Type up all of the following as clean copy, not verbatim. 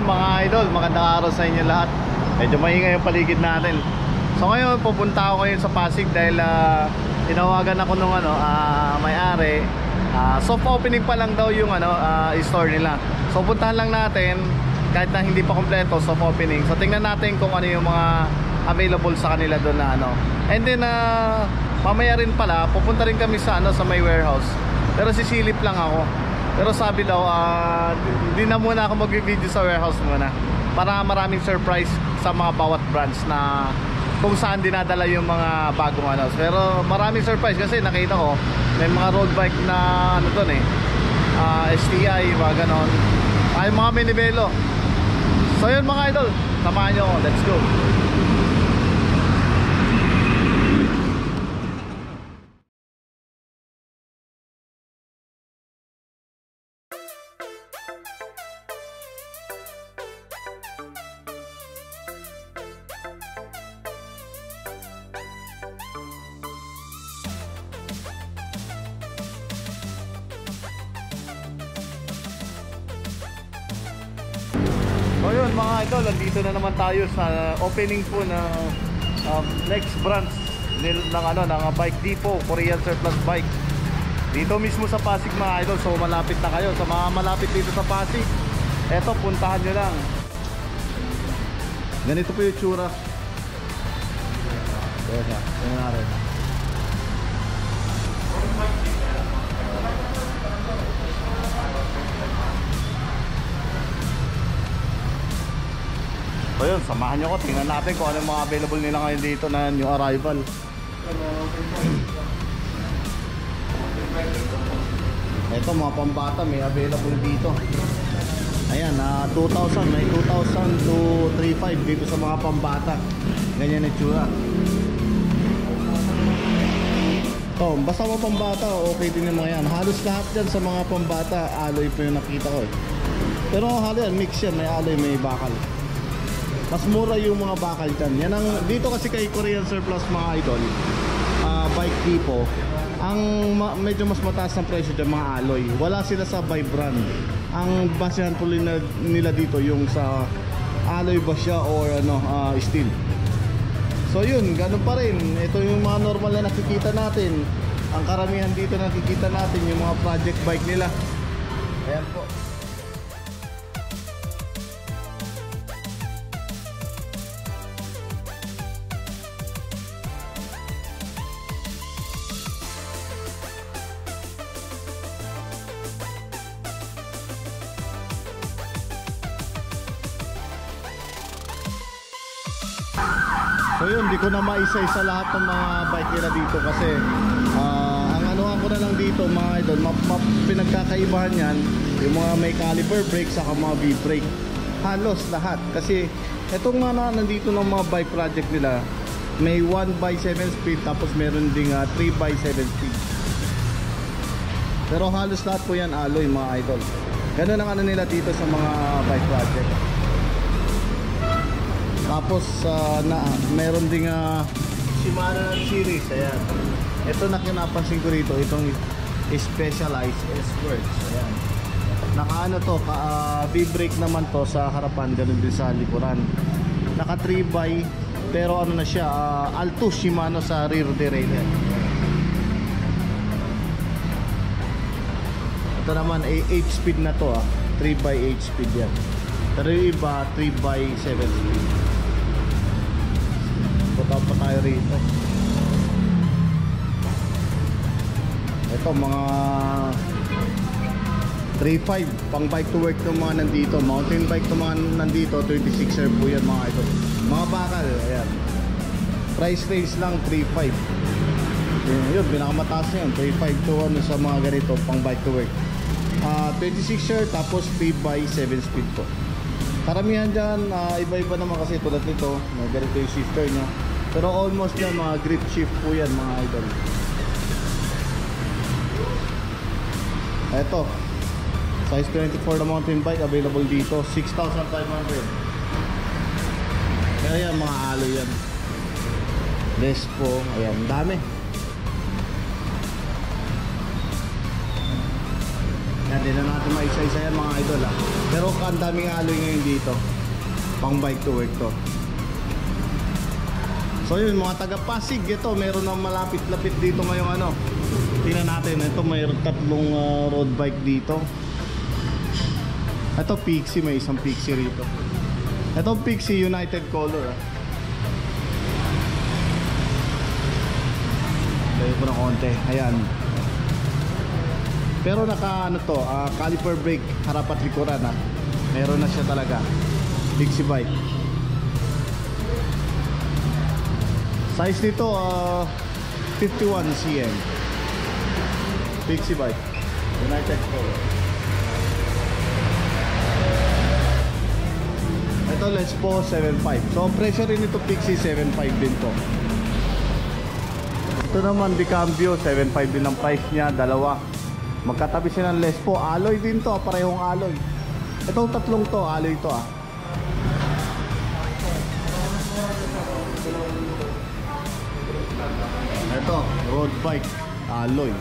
mga idol, magandang araw sa inyo lahat. Medyo maingay yung paligid natin. So ngayon pupunta ako ngayon sa Pasig dahil tinawagan ako nung may-ari. Soft opening pa lang daw yung store nila. So puntahan lang natin kahit na hindi pa kompleto soft opening. So tingnan natin kung ano yung mga available sa kanila doon na And then mamaya rin pala pupunta rin kami sa sa may warehouse. Pero sisilip lang ako. Pero sabi daw hindi na muna ako mag-video sa warehouse muna para maraming surprise sa mga bawat branch na kung saan dinadala yung mga bagong Pero maraming surprise kasi nakita ko may mga road bike na doon STI, mga ganon. Ay mga minibelo. So yun mga idol, samahan nyo ako, let's go. So yun mga idol, nandito na naman tayo sa opening po na next branch ng Bike Depot, Korean Surplus Bike. Dito mismo sa Pasig mga idol, so malapit na kayo. Sa mga malapit dito sa Pasig, eto puntahan nyo lang. Ganito po yung tsura. Yan na rin. So yun, samahan nyo ko, tingnan natin kung ano yung mga available nila ngayon dito na new arrival. Ito mga pambata may available dito. Ayan, 2,000, may 2,000 to 3,500 dito sa mga pambata. Ganyan yung tsura. So, basta mga pambata, okay din yung mga yan. Halos lahat dyan sa mga pambata, alloy po yung nakita ko Pero halos yan, mix yan, may alloy, may bakal. Mas mura yung mga bakal dyan. Yan ang, dito kasi kay Korean Surplus mga idol, Bike Depot, ang medyo mas mataas ng presyo dyan mga alloy. Wala sila sa by brand. Ang basehan po nila dito yung sa alloy ba siya or steel. So yun, ganun pa rin. Ito yung mga normal na nakikita natin. Ang karamihan dito nakikita natin yung mga project bike nila. Ayan po. So yun, di ko na maisa-isa lahat ng mga bike nila dito kasi ang anuhan ko na lang dito mga idol, pinagkakaibahan yan yung mga may caliper brake saka mga V-brake. Halos lahat kasi etong nandito ng mga bike project nila, may 1/7 speed tapos meron ding 3/7 speed. Pero halos lahat po yan alloy mga idol. Ganun ang nila dito sa mga bike project. Tapos meron ding Shimano series. Ayan. Ito na kinapansin ko rito, itong Specialized S-Works. Ayan. Naka to, V-brake naman to sa harapan, ganun din sa likuran. Naka 3x, pero na siya, Alto Shimano sa rear derailleur. Ito naman 8 speed na to, 3x8 speed yan. Pero yung iba 3x7 speed. Punta pa tayo rito. Ito mga 3.5 pang bike to work ng mga nandito. Mountain bike ng mga nandito, 26er po yan mga ito. Mga bakal, ayan. Price range lang 3.5. Yun, pinakamataas na yun, 3.5 to sa mga ganito pang bike to work. 26er tapos 3x7 speed po. Karamihan dyan, iba-iba naman kasi tulad nito, may ganito yung shifter nya. Pero almost yan, mga grip shift po yan mga idol. Eto, size 24 na mountain bike available dito, 6,500. Kaya yan, mga alloy yan. Lespo, ayan, dami. Yan, Hindi na natin maisa-isa yan mga idol ha. Pero ang daming alloy ngayon dito. Pang bike to work to. So yun mga taga Pasig, ito meron ng malapit-lapit dito ngayong ano. Tingnan natin, ito mayroon tatlong road bike dito. Ito Pixie, may isang Pixie rito. Ito Pixie United Color ah. Layo ko ng konti, ayan. Pero naka ano to, caliper brake harap at likuran ah. Meron na siya talaga. Pixie bike. Size nito 51 cm. Pixie bike United Color. Ito let's po 7.5. So presyo rin ito Pixie 7.5 din to. Ito naman Bicambio 7.5 din ang price niya, dalawa. Magkatabi siya ng Lespo, alloy din to, parehong alloy. Itong tatlong to, alloy to ah. Ito, road bike, alloy.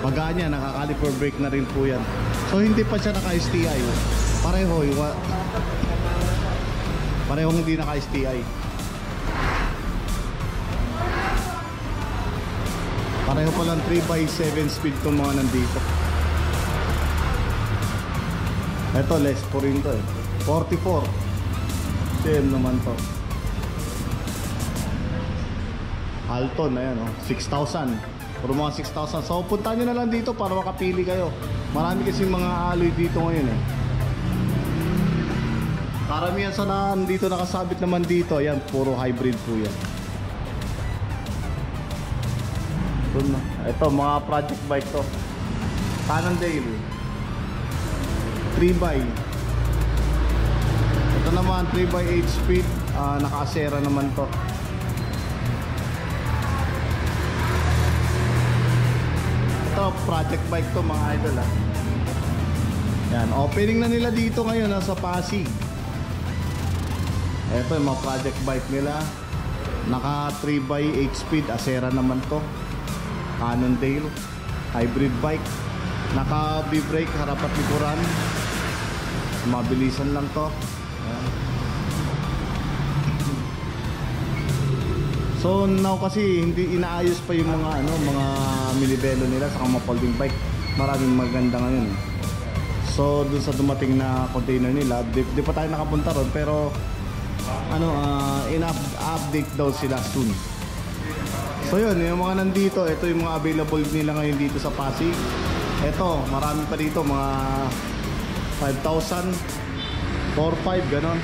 Magaan yan, naka-caliper brake na rin po yan. So hindi pa siya naka-STI. Parehong hindi naka-STI. Pareho pa lang 3x7 speed itong mga nandito. Ito, less po rin to eh. 44 same naman to. Alton, ayan o, 6,000. Puro mga 6,000. So punta nyo na lang dito para makapili kayo. Marami kasi mga alloy dito ngayon eh. Karamihan sa nandito nakasabit naman dito. Ayan, puro hybrid po yan. Ito, mga project bike to. Cannondale 3x. Ito naman 3x8 speed, naka-Acera naman to. Ito, project bike to mga idol ah. Yan, opening na nila dito ngayon sa Pasig. Ito yung mga project bike nila. Naka 3x8 speed, Acera naman to. Cannondale hybrid bike, naka B-brake harap at likuran, mabilisan lang to. Ayan. So now kasi hindi inaayos pa yung mga mga minibelo nila sa mga folding bike. Maraming maganda ngayon. So dun sa dumating na container nila, di pa tayo nakapunta ron, pero in-update daw sila soon. So yun, yung mga nandito, ito yung mga available nila ngayon dito sa Pasig. Ito, marami pa dito, mga 5,000, 4,500, ganon.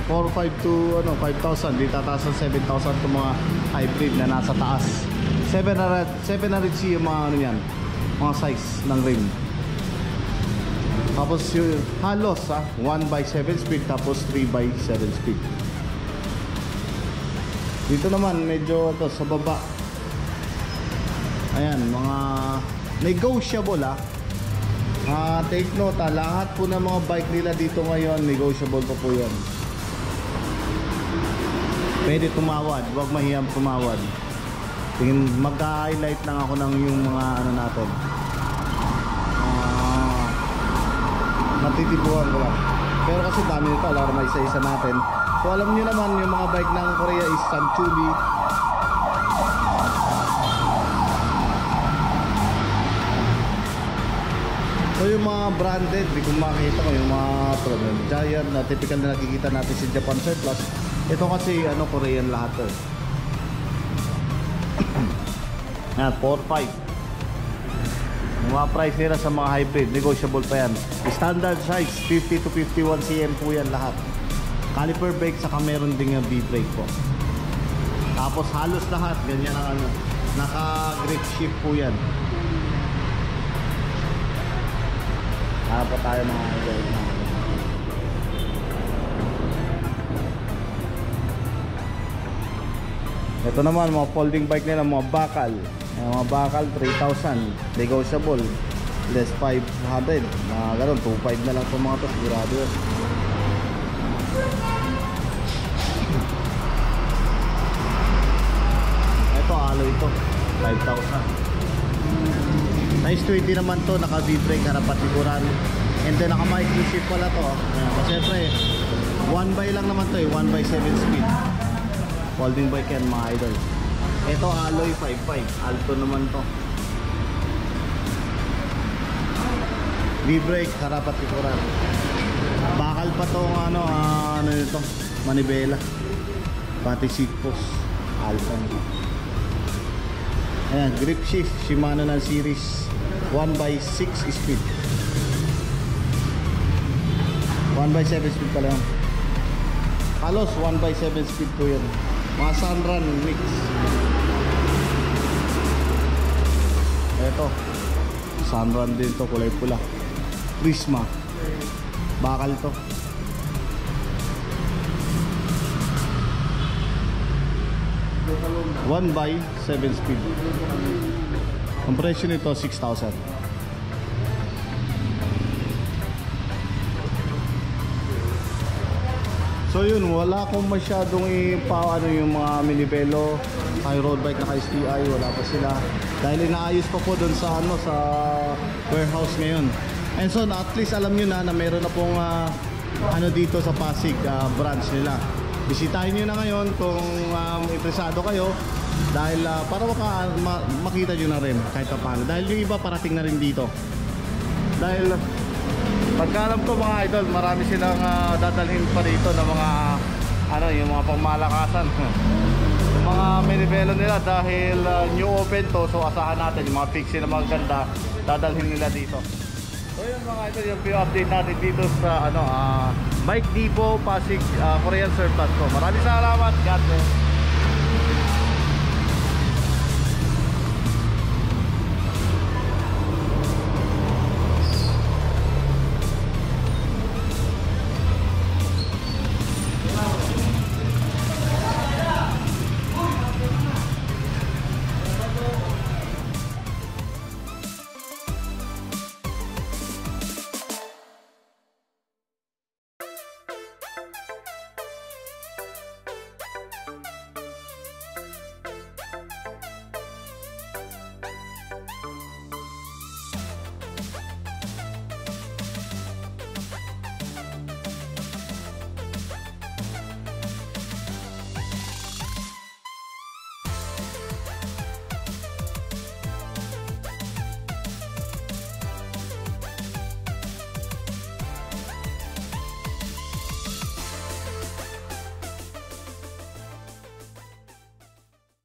4,500 to 5,000, di tataas ng 7,000 itong mga hybrid na nasa taas. 700C yung mga yan, mga size ng rim. Tapos yung halos 1x7 speed, tapos 3x7 speed. Dito naman medyo ito sa baba. Ayan, mga negotiable take note lahat po ng mga bike nila dito ngayon negotiable po yan. Pwede tumawad, huwag mahiyang tumawad. Tingin, magka-highlight lang ako ng yung mga natin. Natitibuhan ko lang. Pero kasi dami nito, alam na isa-isa natin. So alam niyo naman yung mga bike ng Korea is Samchuli. So yung mga branded, di ko makita ko yung mga Giant na typical na nakikita natin si Japan Surplus. Ito kasi Korean lahat to. Yan, 4,500. Yung mga price nila sa mga hybrid, negotiable pa yan. Standard size, 50 to 51 cm po yan lahat. Caliper brake, saka meron din yung B-brake po. Tapos halos lahat, ganyan ang naka-grip shift po yan. Hanap pa tayo mga idol. Ito naman, mga folding bike nila, mga bakal. Mga bakal, 3,000. Negotiable. Less 500. Mga ganun, 2,500 na lang po mga to. Sigurado yun. Ito, alloy ito. 5,000. Size 20 naman to, naka V-brake, harapat likuran. And then naka micro shift pala to. Kasi syempre 1x lang naman to eh, 1x7 speed. Folding bike yan mga idol. Ito alloy 5.5, alto naman to. V-brake, harapat likuran. Bakal pa tong ano nito, manibela. Pati seat post, alto. Ayan, grip shift, Shimano ng series 1x6 speed. 1x7 speed pala yan. Halos 1x7 speed po yan. Mga sunrun mix. Eto, sunrun din to, kulay pula. Prisma. Bakal to. One by 7 speed. Ang presyo nito 6,000. So yun, wala akong masyadong ano yung mga minibelo, high road bike na STI, wala pa sila. Dahil inaayos pa po doon sa ano, sa warehouse ngayon. And so at least alam nyo na meron na pong ano dito sa Pasig, branch nila. Bisitahin nyo na ngayon kung interesado kayo. Dahil para makita nyo na rin kahit paano. Dahil yung iba parating na rin dito. Dahil pagkalam ko mga idol, marami silang dadalhin pa dito ng mga ano, yung mga pangmalakasan. Yung mga minibelo nila dahil new open to, so asahan natin yung mga pixie na maganda dadalhin nila dito. So yun mga idol, yung update natin dito sa ano, Bike Depot Pasig, Korean Surplus ko. Maraming salamat, God bless.